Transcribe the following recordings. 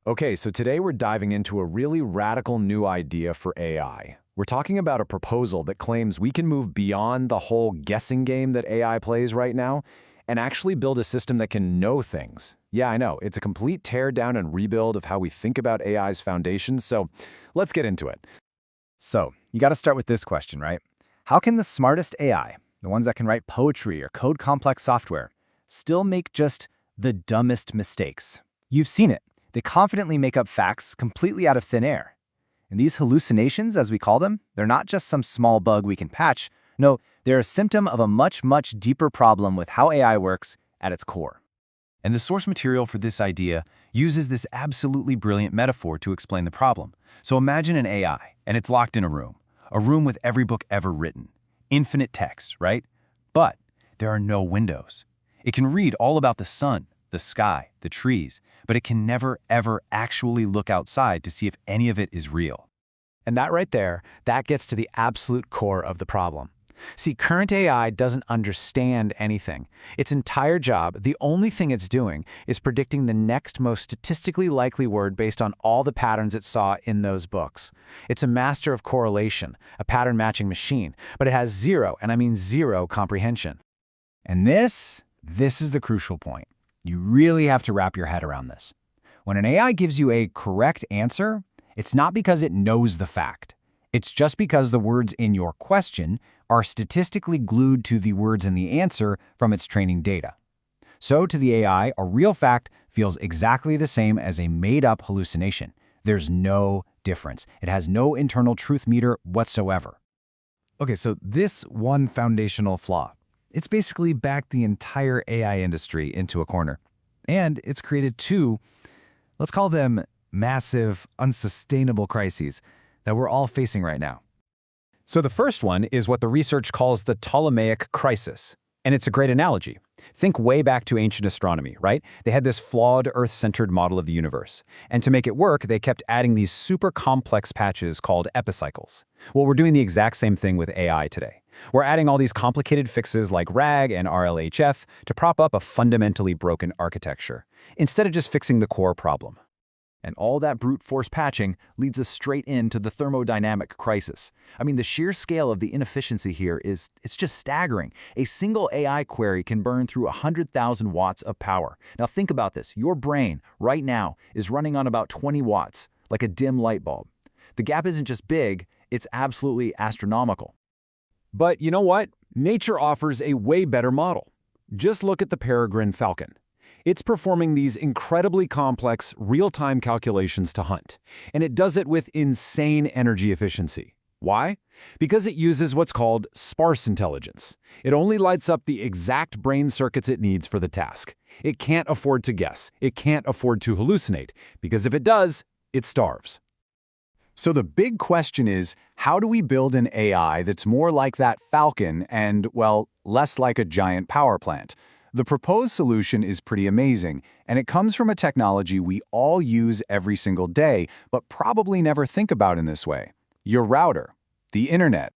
Okay, so today we're diving into a really radical new idea for AI. We're talking about a proposal that claims we can move beyond the whole guessing game that AI plays right now and actually build a system that can know things. Yeah, I know, it's a complete tear down and rebuild of how we think about AI's foundations, so let's get into it. So, you got to start with this question, right? How can the smartest AI, the ones that can write poetry or code complex software, still make just the dumbest mistakes? You've seen it. They confidently make up facts completely out of thin air. And these hallucinations, as we call them, they're not just some small bug we can patch. No, they're a symptom of a much, much deeper problem with how AI works at its core. And the source material for this idea uses this absolutely brilliant metaphor to explain the problem. So imagine an AI, and it's locked in a room with every book ever written. Infinite text, right? But there are no windows. It can read all about the sun, the sky, the trees, but it can never, ever actually look outside to see if any of it is real. And that right there, that gets to the absolute core of the problem. See, current AI doesn't understand anything. Its entire job, the only thing it's doing, is predicting the next most statistically likely word based on all the patterns it saw in those books. It's a master of correlation, a pattern-matching machine, but it has zero, and I mean zero, comprehension. And this is the crucial point. You really have to wrap your head around this. When an AI gives you a correct answer, it's not because it knows the fact. It's just because the words in your question are statistically glued to the words in the answer from its training data. So to the AI, a real fact feels exactly the same as a made-up hallucination. There's no difference. It has no internal truth meter whatsoever. Okay, so this one foundational flaw, it's basically backed the entire AI industry into a corner. And it's created two, let's call them massive, unsustainable crises that we're all facing right now. So the first one is what the research calls the Ptolemaic Crisis. And it's a great analogy. Think way back to ancient astronomy, right? They had this flawed Earth-centered model of the universe. And to make it work, they kept adding these super complex patches called epicycles. Well, we're doing the exact same thing with AI today. We're adding all these complicated fixes like RAG and RLHF to prop up a fundamentally broken architecture, instead of just fixing the core problem. And all that brute force patching leads us straight into the thermodynamic crisis. I mean, the sheer scale of the inefficiency here it's just staggering. A single AI query can burn through 100,000 watts of power. Now think about this. Your brain, right now, is running on about 20 watts, like a dim light bulb. The gap isn't just big, it's absolutely astronomical. But you know what? Nature offers a way better model. Just look at the Peregrine Falcon. It's performing these incredibly complex, real-time calculations to hunt, and it does it with insane energy efficiency. Why? Because it uses what's called Sparse Intelligence. It only lights up the exact brain circuits it needs for the task. It can't afford to guess. It can't afford to hallucinate, because if it does, it starves. So the big question is, how do we build an AI that's more like that Falcon and, well, less like a giant power plant? The proposed solution is pretty amazing, and it comes from a technology we all use every single day, but probably never think about in this way. Your router, the internet.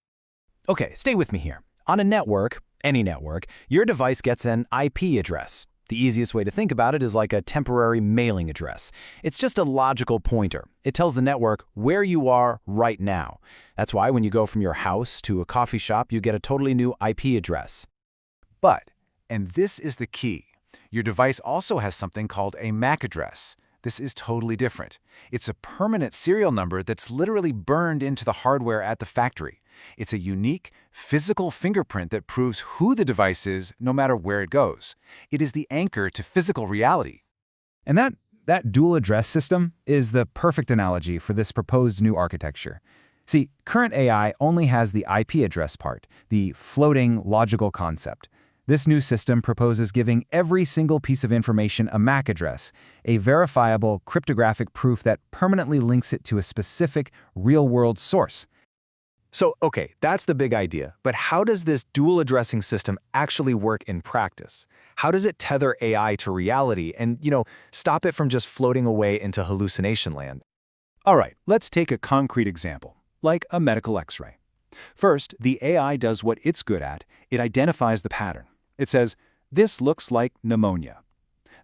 Okay, stay with me here. On a network, any network, your device gets an IP address. The easiest way to think about it is like a temporary mailing address. It's just a logical pointer. It tells the network where you are right now. That's why when you go from your house to a coffee shop, you get a totally new IP address. But, and this is the key, your device also has something called a MAC address. This is totally different. It's a permanent serial number that's literally burned into the hardware at the factory. It's a unique, physical fingerprint that proves who the device is no matter where it goes. It is the anchor to physical reality. And that dual address system is the perfect analogy for this proposed new architecture. See, current AI only has the IP address part, the floating logical concept. This new system proposes giving every single piece of information a MAC address, a verifiable cryptographic proof that permanently links it to a specific real-world source. So, okay, that's the big idea, but how does this dual addressing system actually work in practice? How does it tether AI to reality and, stop it from just floating away into hallucination land? All right, let's take a concrete example, like a medical X-ray. First, the AI does what it's good at. It identifies the pattern. It says, this looks like pneumonia.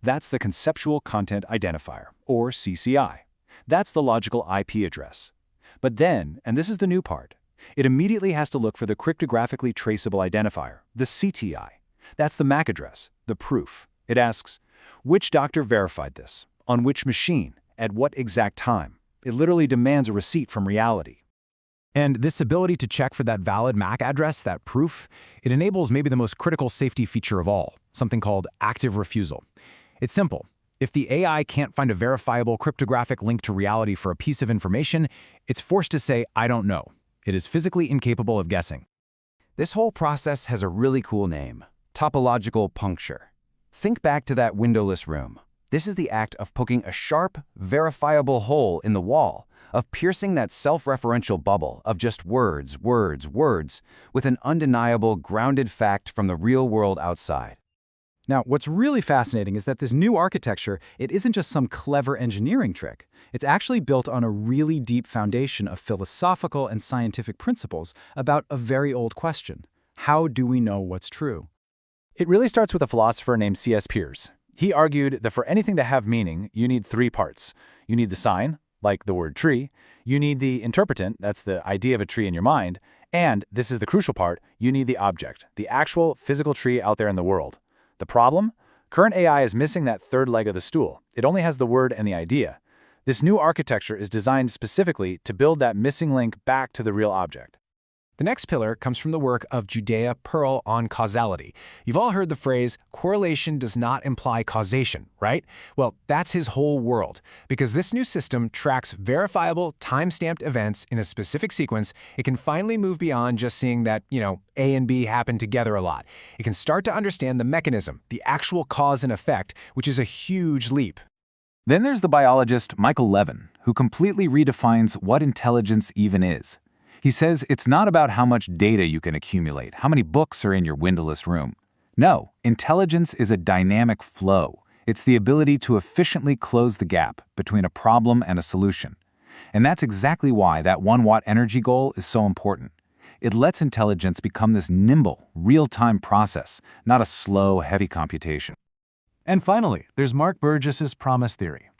That's the Conceptual Content Identifier, or CCI. That's the logical IP address. But then, and this is the new part, it immediately has to look for the cryptographically traceable identifier, the CTI. That's the MAC address, the proof. It asks, which doctor verified this? On which machine? At what exact time? It literally demands a receipt from reality. And this ability to check for that valid MAC address, that proof, it enables maybe the most critical safety feature of all, something called active refusal. It's simple. If the AI can't find a verifiable cryptographic link to reality for a piece of information, it's forced to say, I don't know. It is physically incapable of guessing. This whole process has a really cool name, Topological Puncture. Think back to that windowless room. This is the act of poking a sharp, verifiable hole in the wall, of piercing that self-referential bubble of just words, words, words, with an undeniable, grounded fact from the real world outside. Now, what's really fascinating is that this new architecture, it isn't just some clever engineering trick. It's actually built on a really deep foundation of philosophical and scientific principles about a very old question. How do we know what's true? It really starts with a philosopher named C.S. Peirce. He argued that for anything to have meaning, you need three parts. You need the sign, like the word tree. You need the interpretant, that's the idea of a tree in your mind. And, this is the crucial part, you need the object, the actual physical tree out there in the world. The problem? Current AI is missing that third leg of the stool. It only has the word and the idea. This new architecture is designed specifically to build that missing link back to the real object. The next pillar comes from the work of Judea Pearl on causality. You've all heard the phrase, correlation does not imply causation, right? Well, that's his whole world. Because this new system tracks verifiable, time-stamped events in a specific sequence, it can finally move beyond just seeing that, A and B happen together a lot. It can start to understand the mechanism, the actual cause and effect, which is a huge leap. Then there's the biologist Michael Levin, who completely redefines what intelligence even is. He says it's not about how much data you can accumulate, how many books are in your windowless room. No, intelligence is a dynamic flow. It's the ability to efficiently close the gap between a problem and a solution. And that's exactly why that 1-watt energy goal is so important. It lets intelligence become this nimble, real-time process, not a slow, heavy computation. And finally, there's Mark Burgess's promise theory.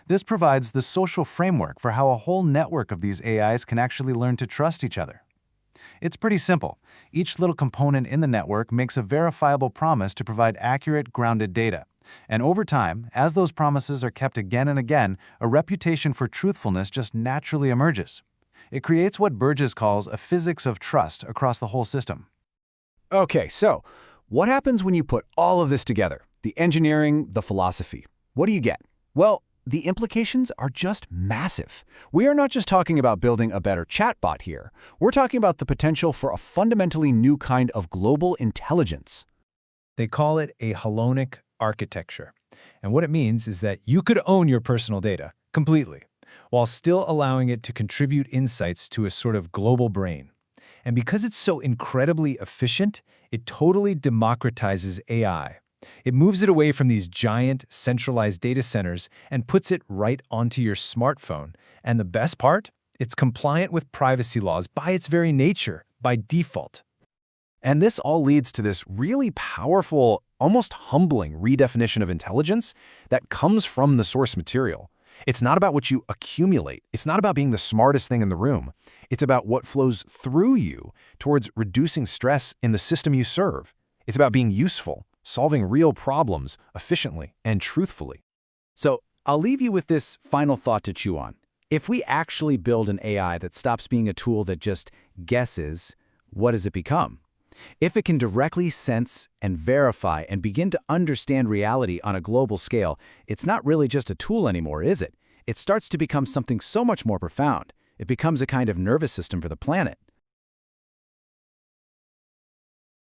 This provides the social framework for how a whole network of these AIs can actually learn to trust each other. It's pretty simple. Each little component in the network makes a verifiable promise to provide accurate, grounded data. And over time, as those promises are kept again and again, a reputation for truthfulness just naturally emerges. It creates what Burgess calls a physics of trust across the whole system. Okay, so what happens when you put all of this together? The engineering, the philosophy. What do you get? Well, the implications are just massive. We are not just talking about building a better chatbot here. We're talking about the potential for a fundamentally new kind of global intelligence. They call it a halonic architecture. And what it means is that you could own your personal data completely, while still allowing it to contribute insights to a sort of global brain. And because it's so incredibly efficient, it totally democratizes AI. It moves it away from these giant, centralized data centers and puts it right onto your smartphone. And the best part? It's compliant with privacy laws by its very nature, by default. And this all leads to this really powerful, almost humbling redefinition of intelligence that comes from the source material. It's not about what you accumulate. It's not about being the smartest thing in the room. It's about what flows through you towards reducing stress in the system you serve. It's about being useful, solving real problems efficiently and truthfully. So I'll leave you with this final thought to chew on. If we actually build an AI that stops being a tool that just guesses, what does it become? If it can directly sense and verify and begin to understand reality on a global scale, it's not really just a tool anymore, is it? It starts to become something so much more profound. It becomes a kind of nervous system for the planet.